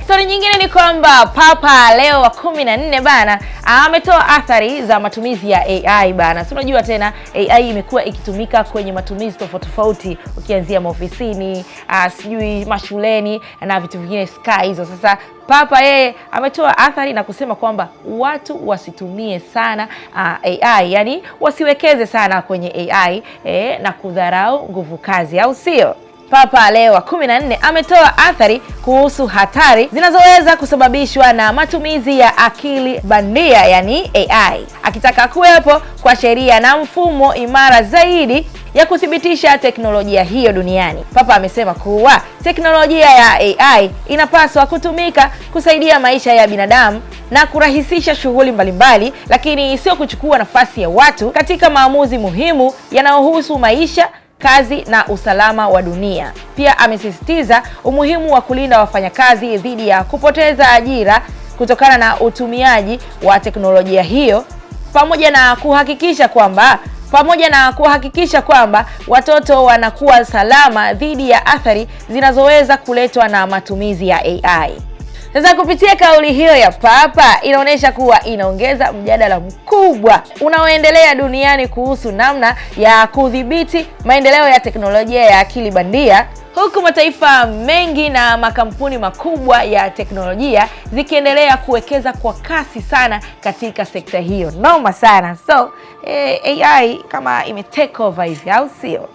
Story nyingine ni kwamba Papa Leo wa 14 bana ametoa athari za matumizi ya AI bana. Si unajua tena AI imekuwa ikitumika kwenye matumizi tofauti, ukianzia maofisini, sijui mashuleni na vitu vingine hizo. Sasa Papa yeye ametoa athari na kusema kwamba watu wasitumie sana AI, yani wasiwekeze sana kwenye AI na kudharau nguvu kazi, au sio? Papa Leo wa 14 ametoa athari kuhusu hatari zinazoweza kusababishwa na matumizi ya akili bandia, yani AI, akitaka kuwepo kwa sheria na mfumo imara zaidi ya kuthibitisha teknolojia hiyo duniani. Papa amesema kuwa teknolojia ya AI inapaswa kutumika kusaidia maisha ya binadamu na kurahisisha shughuli mbalimbali, lakini sio kuchukua nafasi ya watu katika maamuzi muhimu yanayohusu maisha, kazi na usalama wa dunia. Pia amesisitiza umuhimu wa kulinda wafanyakazi dhidi ya kupoteza ajira kutokana na utumiaji wa teknolojia hiyo, pamoja na kuhakikisha kwamba watoto wanakuwa salama dhidi ya athari zinazoweza kuletwa na matumizi ya AI. Sasa kupitia kauli hiyo ya Papa inaonyesha kuwa inaongeza mjadala mkubwa unaoendelea duniani kuhusu namna ya kudhibiti maendeleo ya teknolojia ya akili bandia, huku mataifa mengi na makampuni makubwa ya teknolojia zikiendelea kuwekeza kwa kasi sana katika sekta hiyo. Noma sana. So AI kama ime take over hivi, au sio?